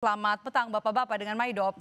Selamat petang Bapak-Bapak dengan Maidop.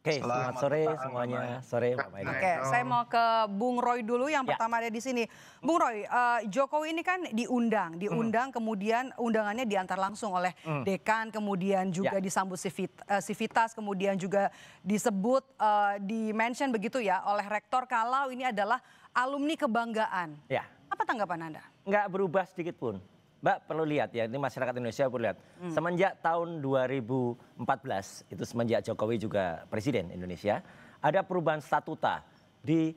Oke, selamat sore semuanya. Sore Pak Maidop. Oke, saya mau ke Bung Roy dulu yang Ya. pertama ada di sini. Bung Roy, Jokowi ini kan diundang kemudian undangannya diantar langsung oleh dekan, kemudian juga disambut Sivitas, kemudian juga disebut di-mention begitu ya oleh rektor kalau ini adalah alumni kebanggaan. Ya. Apa tanggapan Anda? Nggak berubah sedikit pun. Mbak perlu lihat ya, ini masyarakat Indonesia perlu lihat. Semenjak tahun 2014, itu semenjak Jokowi juga presiden Indonesia, ada perubahan statuta di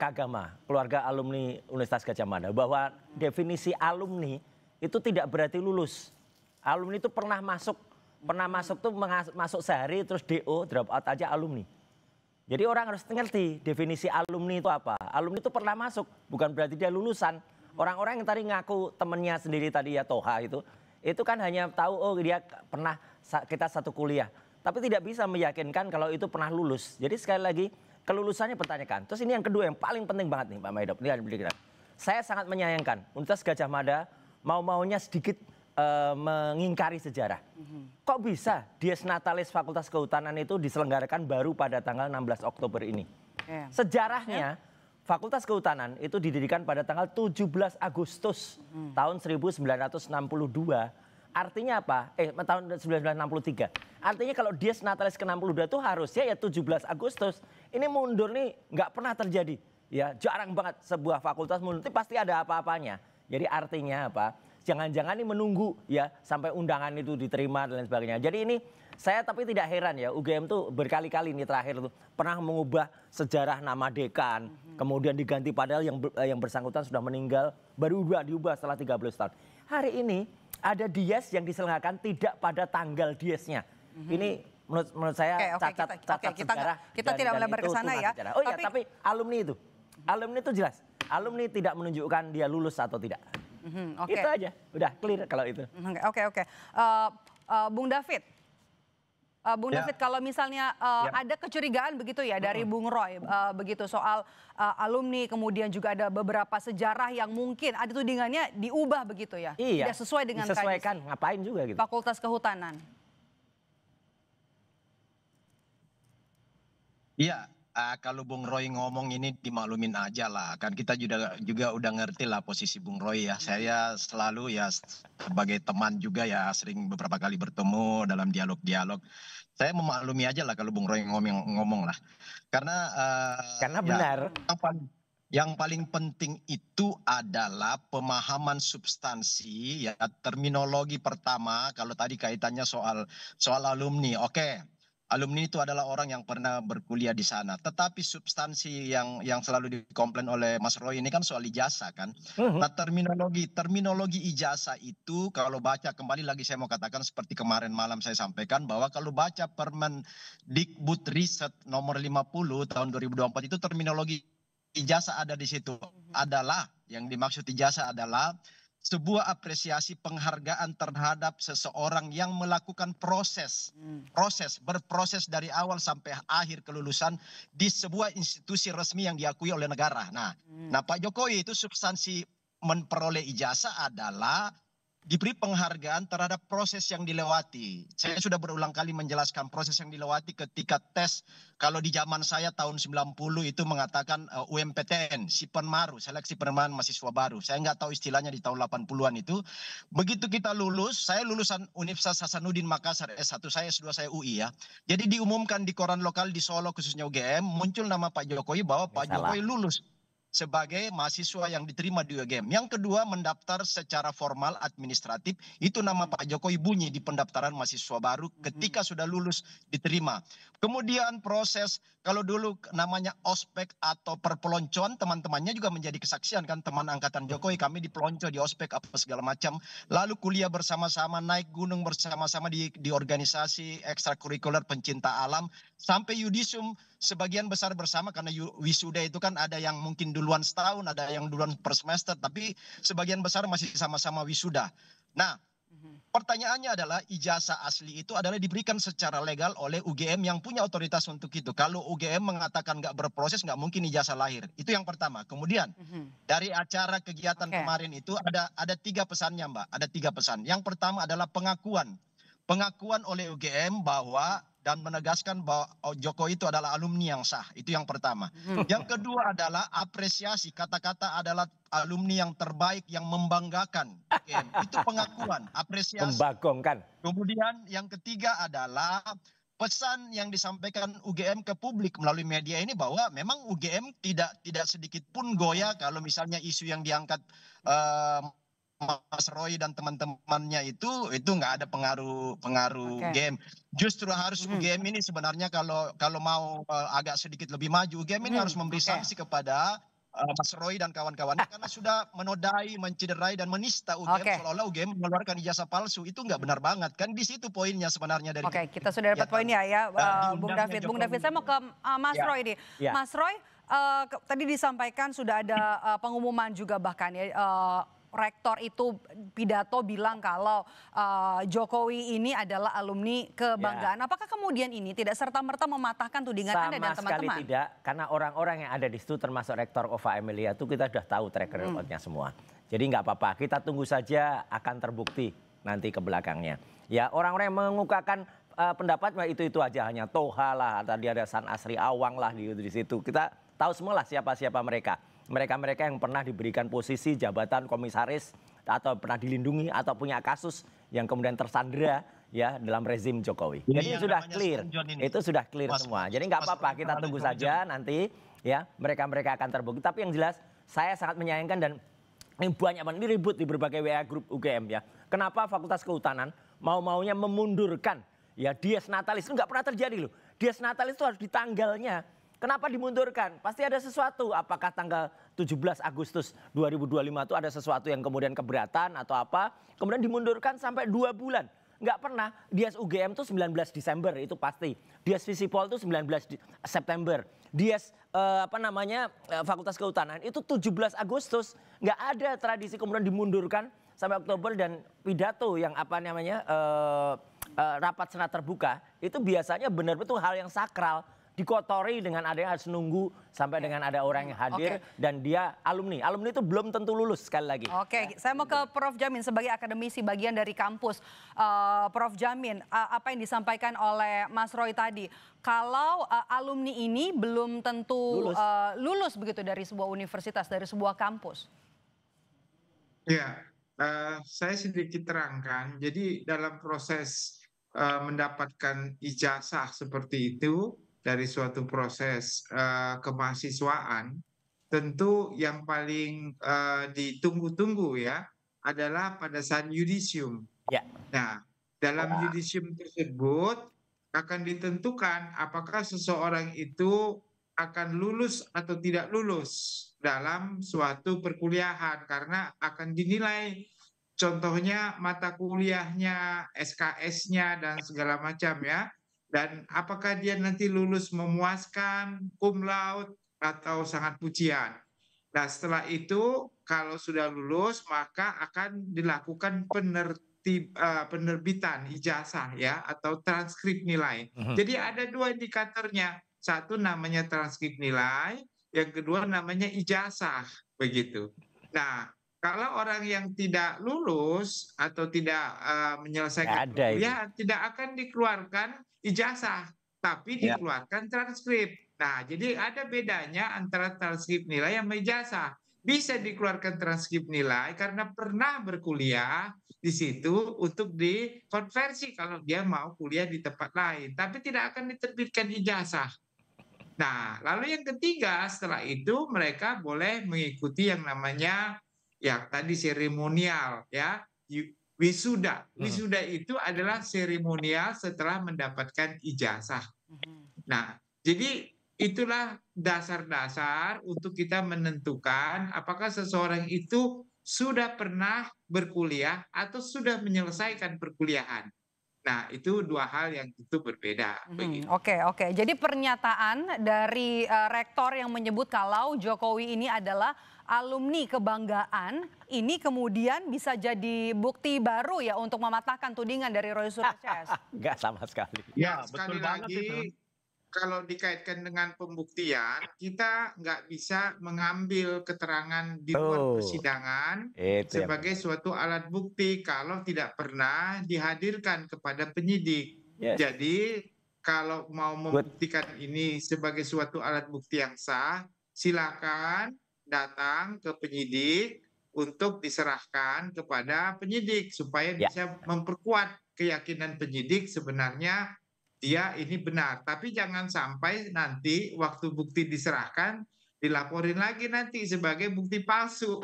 Kagama, keluarga alumni Universitas Gadjah Mada, bahwa definisi alumni itu tidak berarti lulus. Alumni itu pernah masuk tuh masuk sehari terus DO, drop out aja alumni. Jadi orang harus ngerti definisi alumni itu apa. Alumni itu pernah masuk, bukan berarti dia lulusan. Orang-orang yang tadi ngaku temennya sendiri tadi ya Toha itu kan hanya tahu oh dia pernah kita satu kuliah. Tapi tidak bisa meyakinkan kalau itu pernah lulus. Jadi sekali lagi kelulusannya pertanyakan. Terus ini yang kedua yang paling penting banget nih Pak Maidop. Saya sangat menyayangkan Universitas Gadjah Mada mau-maunya sedikit mengingkari sejarah. Kok bisa Dies Natalis Fakultas Kehutanan itu diselenggarakan baru pada tanggal 16 Oktober ini? Sejarahnya Fakultas Kehutanan itu didirikan pada tanggal 17 Agustus tahun 1962. Artinya apa? Tahun 1963. Artinya kalau Dies Natalis ke-62 itu harusnya ya 17 Agustus. Ini mundur nih nggak pernah terjadi. Ya jarang banget sebuah fakultas mundur, pasti ada apa-apanya. Jadi artinya apa? Jangan-jangan ini menunggu ya sampai undangan itu diterima dan lain sebagainya. Jadi ini saya tapi tidak heran ya UGM tuh berkali-kali ini terakhir tuh pernah mengubah sejarah nama dekan, kemudian diganti padahal yang bersangkutan sudah meninggal, baru diubah setelah 13 tahun. Hari ini ada Dies yang diselenggarakan tidak pada tanggal Diesnya. Ini menurut saya cacat sejarah. Kita tidak melebar ke sana ya. Oh iya, tapi alumni itu jelas. Alumni tidak menunjukkan dia lulus atau tidak. Itu aja, udah clear kalau itu. Oke. Bung David. David, kalau misalnya ada kecurigaan begitu ya dari Bung Roy begitu soal alumni, kemudian juga ada beberapa sejarah yang mungkin ada tudingannya diubah begitu ya, iya, tidak sesuai dengan disesuaikan, ngapain juga gitu. Fakultas Kehutanan. Iya, kalau Bung Roy ngomong ini dimaklumin aja lah. Kan kita juga udah ngerti lah posisi Bung Roy ya. Saya selalu ya sebagai teman juga ya sering beberapa kali bertemu dalam dialog-dialog. Saya memaklumi aja lah kalau Bung Roy ngomong lah. Karena benar. Yang paling penting itu adalah pemahaman substansi ya, terminologi pertama. Kalau tadi kaitannya soal alumni, oke. Alumni itu adalah orang yang pernah berkuliah di sana. Tetapi substansi yang selalu dikomplain oleh Mas Roy ini kan soal ijazah kan. Nah terminologi ijazah itu kalau baca kembali lagi saya mau katakan seperti kemarin malam saya sampaikan bahwa kalau baca Permendikbud Riset nomor 50 tahun 2024 itu terminologi ijazah ada di situ. Adalah yang dimaksud ijazah adalah sebuah apresiasi penghargaan terhadap seseorang yang melakukan berproses dari awal sampai akhir kelulusan di sebuah institusi resmi yang diakui oleh negara. Nah, Pak Jokowi itu substansi memperoleh ijazah adalah diberi penghargaan terhadap proses yang dilewati. Saya sudah berulang kali menjelaskan proses yang dilewati ketika tes. Kalau di zaman saya tahun 90 itu mengatakan UMPTN, Sipenmaru, seleksi penerimaan mahasiswa baru. Saya nggak tahu istilahnya di tahun 80-an itu. Begitu kita lulus, saya lulusan Universitas Hasanuddin Makassar, S1 saya, S2 saya UI ya. Jadi diumumkan di koran lokal di Solo khususnya UGM, muncul nama Pak Jokowi bahwa Pak Jokowi lulus sebagai mahasiswa yang diterima di UGM. Yang kedua mendaftar secara formal administratif, itu nama Pak Jokowi bunyi di pendaftaran mahasiswa baru ketika sudah lulus diterima. Kemudian proses, kalau dulu namanya ospek atau perpeloncoan, teman-temannya juga menjadi kesaksian kan, teman angkatan Jokowi kami dipelonco di ospek apa segala macam. Lalu kuliah bersama-sama, naik gunung bersama-sama di organisasi ekstrakurikuler pencinta alam, sampai yudisum sebagian besar bersama karena wisuda itu kan ada yang mungkin duluan setahun, ada yang duluan per semester, tapi sebagian besar masih sama-sama wisuda. Nah, pertanyaannya adalah ijazah asli itu adalah diberikan secara legal oleh UGM yang punya otoritas untuk itu. Kalau UGM mengatakan nggak berproses, nggak mungkin ijazah lahir. Itu yang pertama. Kemudian dari acara kegiatan kemarin itu ada 3 pesannya Mbak, ada 3 pesan. Yang pertama adalah pengakuan pengakuan oleh UGM bahwa dan menegaskan bahwa Jokowi itu adalah alumni yang sah. Itu yang pertama. Yang kedua adalah apresiasi. Kata-kata adalah alumni yang terbaik yang membanggakan UGM. Itu pengakuan, apresiasi. Membagongkan. Kemudian yang ketiga adalah pesan yang disampaikan UGM ke publik melalui media ini bahwa memang UGM tidak sedikit pun goyah kalau misalnya isu yang diangkat Mas Roy dan teman-temannya itu nggak ada pengaruh UGM. Justru harus UGM ini sebenarnya kalau mau agak sedikit lebih maju, UGM ini harus memberi sanksi kepada Mas Roy dan kawan-kawannya karena sudah menodai, mencederai dan menista UGM seolah-olah UGM mengeluarkan ijazah palsu. Itu nggak benar banget kan, di situ poinnya sebenarnya dari. Oke, kita sudah dapat poinnya ya, Bung David. Bung David, saya mau ke Mas Roy nih. Mas Roy, tadi disampaikan sudah ada pengumuman juga bahkan ya. Rektor itu pidato bilang kalau Jokowi ini adalah alumni kebanggaan. Apakah kemudian ini tidak serta-merta mematahkan tudingan Anda dan teman-teman? Sama sekali tidak, karena orang-orang yang ada di situ termasuk Rektor Ova Emilia itu kita sudah tahu track record-nya semua. Jadi nggak apa-apa, kita tunggu saja akan terbukti nanti ke belakangnya. Ya orang-orang yang mengukakan pendapat itu aja, hanya Toha lah, tadi ada San Asri Awang lah di situ. Kita tahu semua lah siapa-siapa mereka. Mereka-mereka yang pernah diberikan posisi jabatan komisaris atau pernah dilindungi atau punya kasus yang kemudian tersandera ya dalam rezim Jokowi. Jadi sudah clear, itu sudah clear semua. Jadi nggak apa-apa, kita tunggu saja nanti ya mereka-mereka akan terbukti. Tapi yang jelas saya sangat menyayangkan dan ini banyak banget ini ribut di berbagai WA grup UGM ya. Kenapa Fakultas Kehutanan mau-maunya memundurkan ya Dies Natalis itu nggak pernah terjadi loh. Dies Natalis itu harus di tanggalnya. Kenapa dimundurkan? Pasti ada sesuatu. Apakah tanggal 17 Agustus 2025 itu ada sesuatu yang kemudian keberatan atau apa? Kemudian dimundurkan sampai 2 bulan. Nggak pernah. Dies UGM itu 19 Desember itu pasti. Dies Visipol itu 19 September. Dies Fakultas Kehutanan itu 17 Agustus. Nggak ada tradisi kemudian dimundurkan sampai Oktober dan pidato yang rapat senat terbuka itu biasanya benar-benar hal yang sakral. Dikotori dengan ada yang harus nunggu sampai dengan ada orang yang hadir dan dia alumni. Alumni itu belum tentu lulus sekali lagi. Oke, saya mau ke Prof. Jamin sebagai akademisi bagian dari kampus. Prof. Jamin, apa yang disampaikan oleh Mas Roy tadi, kalau alumni ini belum tentu lulus begitu dari sebuah universitas, dari sebuah kampus. Ya, saya sedikit terangkan. Jadi dalam proses mendapatkan ijazah seperti itu, dari suatu proses kemahasiswaan, tentu yang paling ditunggu-tunggu ya adalah pada saat yudisium. Ya. Nah, dalam yudisium tersebut akan ditentukan apakah seseorang itu akan lulus atau tidak lulus dalam suatu perkuliahan karena akan dinilai contohnya mata kuliahnya, SKS-nya dan segala macam ya. Dan apakah dia nanti lulus memuaskan, cum laude, atau sangat pujian. Nah setelah itu kalau sudah lulus maka akan dilakukan penerbitan ijazah ya atau transkrip nilai. Jadi ada 2 indikatornya. Satu namanya transkrip nilai, yang kedua namanya ijazah begitu. Nah kalau orang yang tidak lulus atau tidak menyelesaikan kuliah tidak akan dikeluarkan ijazah, tapi dikeluarkan transkrip. Nah, jadi ada bedanya antara transkrip nilai sama ijazah. Bisa dikeluarkan transkrip nilai karena pernah berkuliah di situ untuk dikonversi kalau dia mau kuliah di tempat lain, tapi tidak akan diterbitkan ijazah. Nah, lalu yang ketiga setelah itu mereka boleh mengikuti yang namanya ya tadi seremonial ya. Wisuda. Wisuda itu adalah seremonial setelah mendapatkan ijazah. Nah, jadi itulah dasar-dasar untuk kita menentukan apakah seseorang itu sudah pernah berkuliah atau sudah menyelesaikan perkuliahan. Nah, itu 2 hal yang tentu berbeda. Oke. Jadi pernyataan dari rektor yang menyebut kalau Jokowi ini adalah alumni kebanggaan, ini kemudian bisa jadi bukti baru ya untuk mematahkan tudingan dari Roy Suryo CS. Enggak sama sekali. Ya, sekali lagi kalau dikaitkan dengan pembuktian, kita nggak bisa mengambil keterangan di luar persidangan Itu yang sebagai benar. suatu alat bukti kalau tidak pernah dihadirkan kepada penyidik. Yes. Jadi kalau mau membuktikan ini sebagai suatu alat bukti yang sah, silakan datang ke penyidik untuk diserahkan kepada penyidik supaya bisa memperkuat keyakinan penyidik sebenarnya dia ini benar. Tapi jangan sampai nanti waktu bukti diserahkan dilaporin lagi nanti sebagai bukti palsu.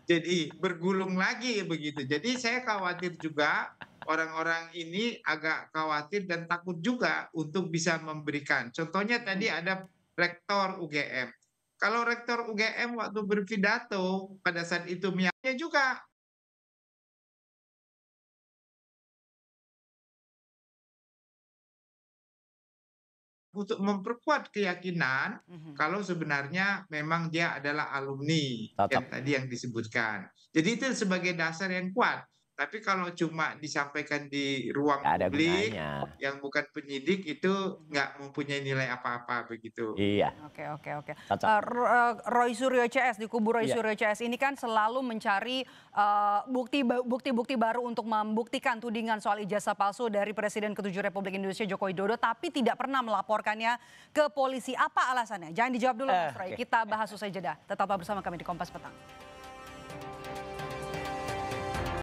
Jadi bergulung lagi begitu. Jadi saya khawatir juga orang-orang ini agak khawatir dan takut juga untuk bisa memberikan. Contohnya tadi ada rektor UGM. Kalau rektor UGM waktu berpidato pada saat itu misalnya juga untuk memperkuat keyakinan kalau sebenarnya memang dia adalah alumni yang tadi yang disebutkan. Jadi itu sebagai dasar yang kuat. Tapi kalau cuma disampaikan di ruang publik yang bukan penyidik itu nggak mempunyai nilai apa-apa begitu. Iya. Oke. Roy Suryo CS, di kubu Roy Suryo CS ini kan selalu mencari bukti-bukti baru untuk membuktikan tudingan soal ijazah palsu dari Presiden ke-7 Republik Indonesia Joko Widodo, tapi tidak pernah melaporkannya ke polisi. Apa alasannya? Jangan dijawab dulu Mas Roy, kita bahas usai jeda. Tetaplah bersama kami di Kompas Petang.